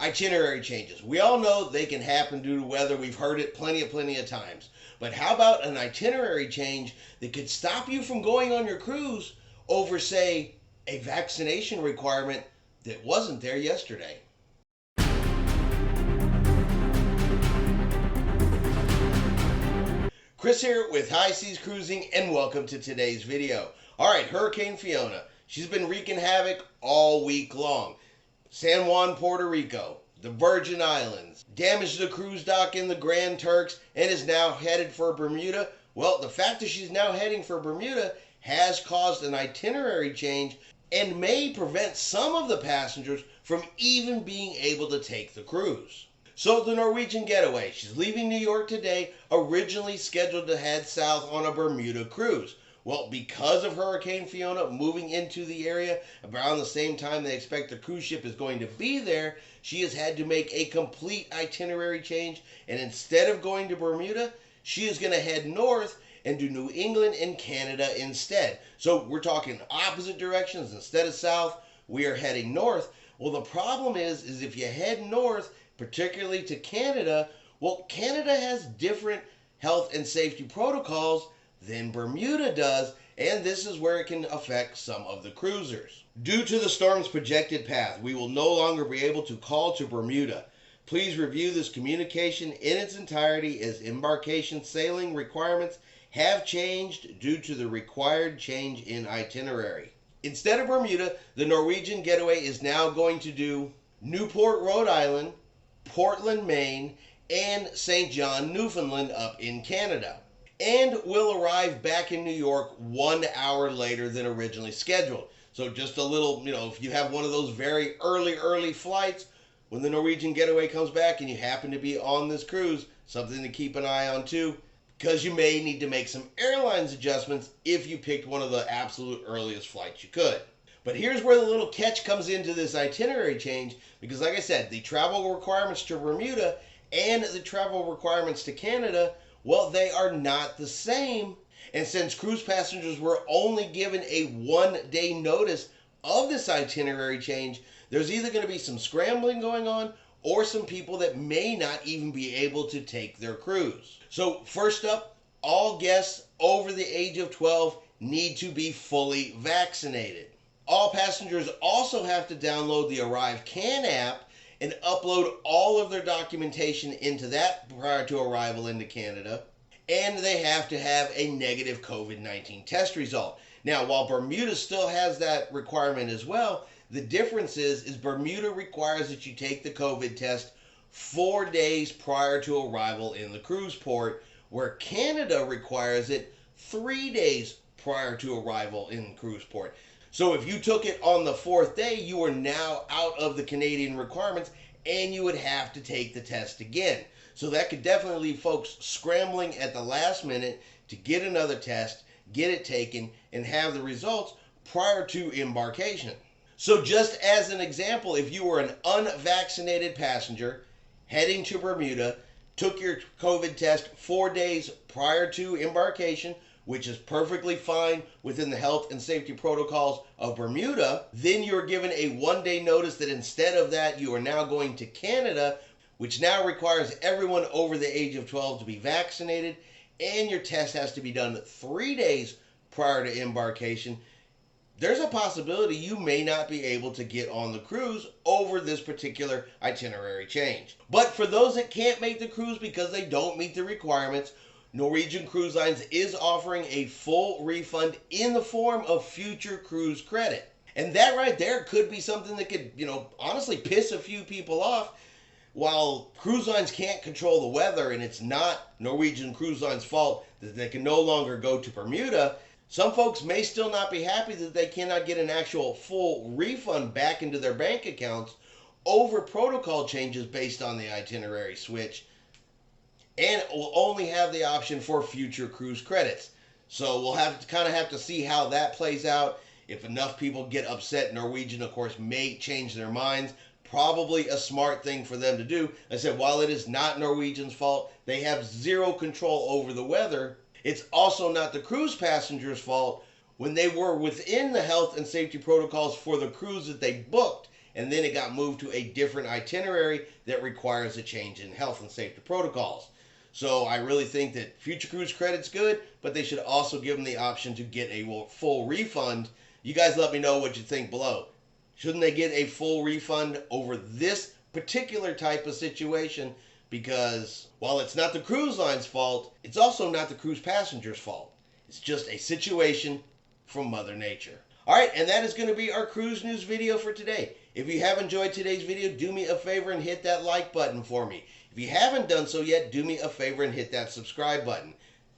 Itinerary changes. We all know they can happen due to weather. We've heard it plenty of times. But how about an itinerary change that could stop you from going on your cruise over, say, a vaccination requirement that wasn't there yesterday? Chris here with High Seas Cruising, and welcome to today's video. Alright, Hurricane Fiona. She's been wreaking havoc all week long. San Juan, Puerto Rico, the Virgin Islands, damaged the cruise dock in the Grand Turks, and is now headed for Bermuda. Well, the fact that she's now heading for Bermuda has caused an itinerary change and may prevent some of the passengers from even being able to take the cruise. So the Norwegian Getaway, she's leaving New York today, originally scheduled to head south on a Bermuda cruise. Well, because of Hurricane Fiona moving into the area around the same time they expect the cruise ship is going to be there, she has had to make a complete itinerary change, and instead of going to Bermuda, she is going to head north and do New England and Canada instead. So we're talking opposite directions. Instead of south, we are heading north. Well, the problem is if you head north, particularly to Canada, well, Canada has different health and safety protocols than Bermuda does, and this is where it can affect some of the cruisers. Due to the storm's projected path, we will no longer be able to call to Bermuda. Please review this communication in its entirety, as embarkation sailing requirements have changed due to the required change in itinerary. Instead of Bermuda, the Norwegian Getaway is now going to do Newport, Rhode Island, Portland, Maine, and St. John, Newfoundland up in Canada, and will arrive back in New York 1 hour later than originally scheduled. So just a little, if you have one of those very early flights, when the Norwegian Getaway comes back and you happen to be on this cruise, something to keep an eye on too, because you may need to make some airlines adjustments if you picked one of the absolute earliest flights you could. But here's where the little catch comes into this itinerary change, because like I said, the travel requirements to Bermuda and the travel requirements to Canada, well, they are not the same. And since cruise passengers were only given a 1 day notice of this itinerary change, there's either going to be some scrambling going on or some people that may not even be able to take their cruise. So first up, all guests over the age of 12 need to be fully vaccinated. All passengers also have to download the Arrive Can app and upload all of their documentation into that prior to arrival into Canada. And they have to have a negative COVID-19 test result. Now, while Bermuda still has that requirement as well, the difference is Bermuda requires that you take the COVID test 4 days prior to arrival in the cruise port, where Canada requires it 3 days prior to arrival in the cruise port. So if you took it on the 4th day, you are now out of the Canadian requirements and you would have to take the test again. So that could definitely leave folks scrambling at the last minute to get another test, get it taken, and have the results prior to embarkation. So just as an example, if you were an unvaccinated passenger heading to Bermuda, took your COVID test 4 days prior to embarkation, which is perfectly fine within the health and safety protocols of Bermuda, then you're given a 1 day notice that instead of that, you are now going to Canada, which now requires everyone over the age of 12 to be vaccinated, and your test has to be done 3 days prior to embarkation. There's a possibility you may not be able to get on the cruise over this particular itinerary change. But for those that can't make the cruise because they don't meet the requirements, Norwegian Cruise Lines is offering a full refund in the form of future cruise credit. And that right there could be something that could, honestly piss a few people off. While cruise lines can't control the weather and it's not Norwegian Cruise Line's fault that they can no longer go to Bermuda, some folks may still not be happy that they cannot get an actual full refund back into their bank accounts over protocol changes based on the itinerary switch, and will only have the option for future cruise credits. So we'll have to see how that plays out. If enough people get upset, Norwegian, of course, may change their minds. Probably a smart thing for them to do. I said, while it is not Norwegian's fault, they have zero control over the weather. It's also not the cruise passengers' fault when they were within the health and safety protocols for the cruise that they booked and then it got moved to a different itinerary that requires a change in health and safety protocols. So I really think that Future Cruise credit's good, but they should also give them the option to get a full refund. You guys let me know what you think below. Shouldn't they get a full refund over this particular type of situation? Because while it's not the cruise line's fault, it's also not the cruise passenger's fault. It's just a situation from Mother Nature. Alright, and that is going to be our cruise news video for today. If you have enjoyed today's video, do me a favor and hit that like button for me. If you haven't done so yet, do me a favor and hit that subscribe button.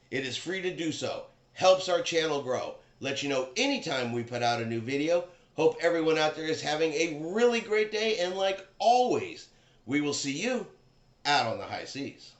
It is free to do so. Helps our channel grow. Let you know anytime we put out a new video. Hope everyone out there is having a really great day, and like always, we will see you out on the high seas.